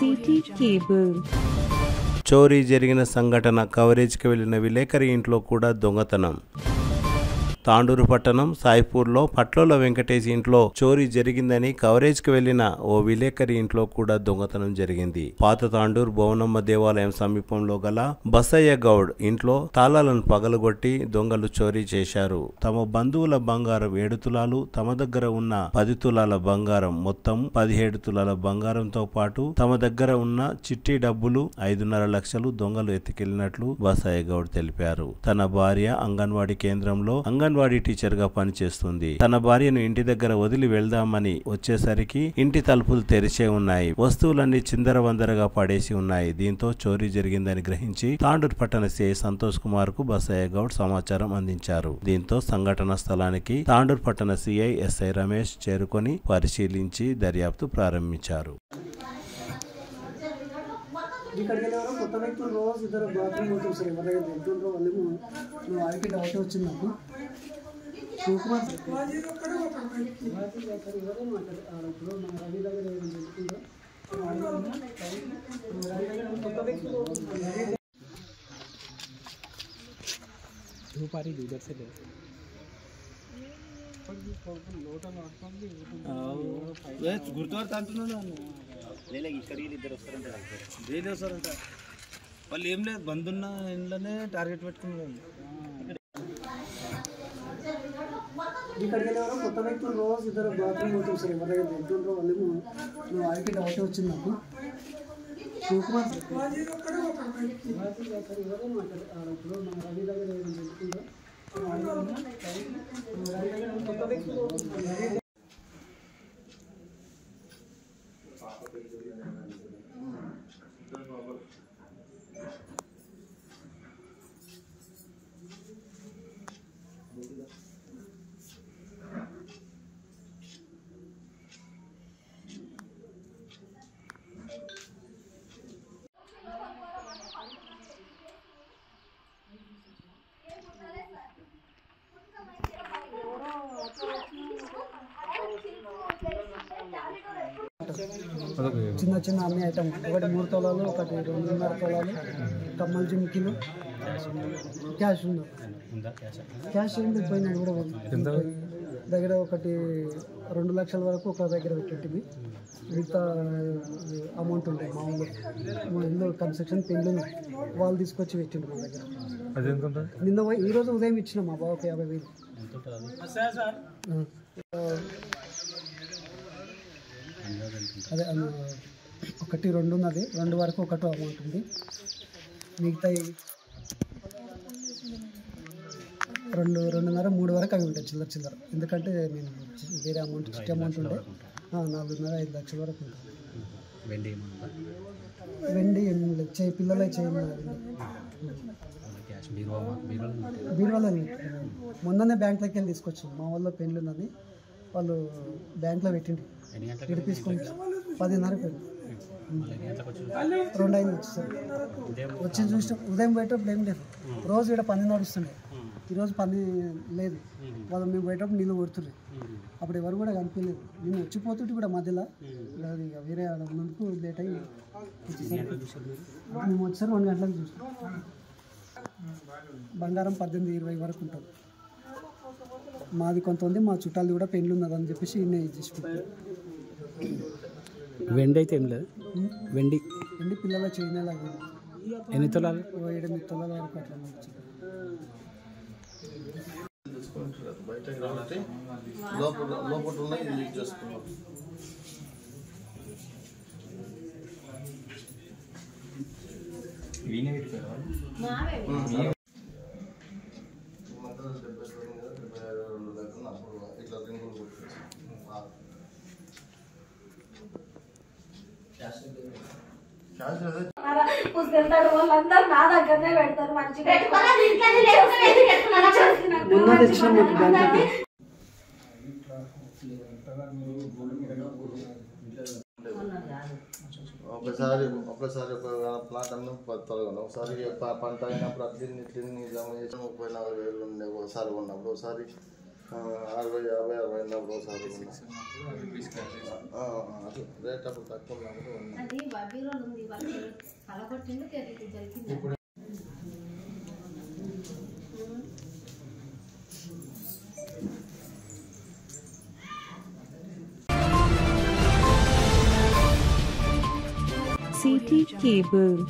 City cable. చోరీ జరిగిన సంఘటన కవరేజ్కి వెళ్లిన విలేకరి ఇంట్లో కూడా దొంగతనం. తాండూరు పట్టణం సాయిపూర్లో పట్లోల వెంకటేష్ ఇంట్లో చోరీ జరిగిందని కవరేజ్కి వెళ్లిన ఓ విలేకరి ఇంట్లో కూడా దొంగతనం జరిగింది. పాత తాండూరు భువనమ్మ దేవాలయం సమీపంలో గల బసయ్య గౌడ్ ఇంట్లో తాళాలను పగలగొట్టి దొంగలు చోరీ చేశారు. తమ బంధువుల బంగారం 7 తులాలు, తమ దగ్గర ఉన్న 10 తులాల బంగారం మొత్తం 17 తులాల బంగారంతో పాటు తమ దగ్గర ఉన్న చిట్టి డబ్బులు 5.5 లక్షలు దొంగలు ఎత్తుకెళ్లినట్లు బసయ్య గౌడ్ తెలిపారు. తన భార్య అంగన్వాడీ కేంద్రంలో అంగన్వాడీ టీచర్ గా పనిచేస్తుంది. తన భార్యను ఇంటి దగ్గర వదిలి వెళ్దామని వచ్చేసరికి ఇంటి తలుపులు తెరిచే ఉన్నాయి. వస్తువులన్నీ చిందరవందరగా పడేసి ఉన్నాయి. దీంతో చోరీ జరిగిందని గ్రహించి తాండూరు పట్టణ సిఐ సంతోష్ కుమార్ కు బసయ్య గౌడ్ సమాచారం అందించారు. దీంతో సంఘటన స్థలానికి తాండూరు పట్టణ సిఐ ఎస్ఐ రమేష్ చేరుకొని పరిశీలించి దర్యాప్తు ప్రారంభించారు. ఇక్కడికి వెళ్ళేవారు కొత్త వ్యక్తులు రోజు ఇద్దరు బాత్రూమ్ పోతాం సార్. ఎవరైనా తింటుండ్రో వాళ్ళేమో నువ్వు ఆడికి డౌట్ వచ్చింది నాకు. శివకుమార్ ఇప్పుడు మన రవి దగ్గర చెప్తుందో కొత్త వ్యక్తులు ధూపారి दूधर से గుర్తుపడతా అంటున్నాను. డైలీ వస్తారంట వాళ్ళు. ఏం లేదు, బంధున్న ఇంట్లోనే టార్గెట్ పెట్టుకున్నారు. ఇక్కడికి వెళ్ళేవారు కొత్త వ్యక్తులు రోజు ఇద్దరు బాత్రూమ్ పోతాం సార్. ఎవరైనా తింటుండ్రో వాళ్ళేమో నువ్వు ఆడికి డౌట్ వచ్చింది నాకు. శివకుమార్ ఇప్పుడు మన రవి దగ్గర చెప్తుందో కొత్త వ్యక్తులు చిన్న చిన్న అన్ని ఐటమ్, ఒకటి 3 తులాలు, ఒకటి 2.5 తులాలు, కమ్మల జిమ్కీలు, క్యాష్ ఉంది. క్యాష్ ఏంటి పోయినాడు కూడా దగ్గర ఒకటి 2 లక్షల వరకు ఒక దగ్గర పెట్టింటివి. మిగతా అమౌంట్ ఉంటాయి మామూలు మా ఇల్లు కన్స్ట్రక్షన్ పెండ్లు వాళ్ళు తీసుకొచ్చి పెట్టిండు మా దగ్గర. నిన్న ఈరోజు ఉదయం ఇచ్చిన మా బాబుకి 50,000. అదే ఒకటి 2 ఉన్నది, 2 వరకు ఒకటో అమౌంట్ ఉంది. మిగతా 2.5 3 వరకు అవి ఉంటాయి చిల్లర చిల్లర. ఎందుకంటే నేను వేరే అమౌంట్ చిట్టి అమౌంట్ ఉండే 4.5 లక్షల వరకు ఉంటుంది. వెండి పిల్లలే బీరువాలో మొన్ననే బ్యాంక్లోకి వెళ్ళి తీసుకొచ్చాను. మా వాళ్ళ పెళ్ళి ఉన్నది, వాళ్ళు బ్యాంక్లో పెట్టిండి ఇటు తీసుకొని 10:30 2 అయింది వచ్చేసరికి. వచ్చి చూసిన ఉదయం పోయేటప్పుడు ఏం లేదు, రోజు ఇక్కడ 10 నడుస్తుండే. ఈరోజు 10 లేదు. వాళ్ళు మేము పోయేటప్పుడు నీళ్ళు కొడుతుండే, అప్పుడు ఎవరు కూడా కనిపించలేదు. నేను వచ్చిపోతుంటే కూడా మధ్యలో వేరే ముందుకు లేట్ అయ్యి మేము వచ్చేసరికి 2 గంటలకు చూస్తాం. బంగారం 18-20 వరకు ఉంటుంది. మాది కొంత ఉంది, మా చుట్టాలది కూడా పెళ్ళి ఉన్నదని చెప్పేసి నేను చేసుకుంటాను. వెండి అయితే ఏం లేదు. వెండి పిల్లల చేయనేలాగా ఎన్ని తులాలు? 7-8 తులాల వరకు అట్లా వాళ్ళందరూ నా దగ్గరనే పెడతారు. మంచిగా ఒకసారి ప్లాట్ అన్న తొలగను. ఒకసారి పంట అయినప్పుడు అట్లని జమ చేసి 34,000 ఉండే ఒకసారి ఉన్నప్పుడు, ఒకసారి 60, 50, 60 ఉన్నప్పుడు ఒకసారి అది రేట్ అప్పుడు తక్కువ ఉన్నప్పుడు అది బీరోలు ఉంది వాళ్ళకి కలగొట్టింది జరిగింది. CT cable.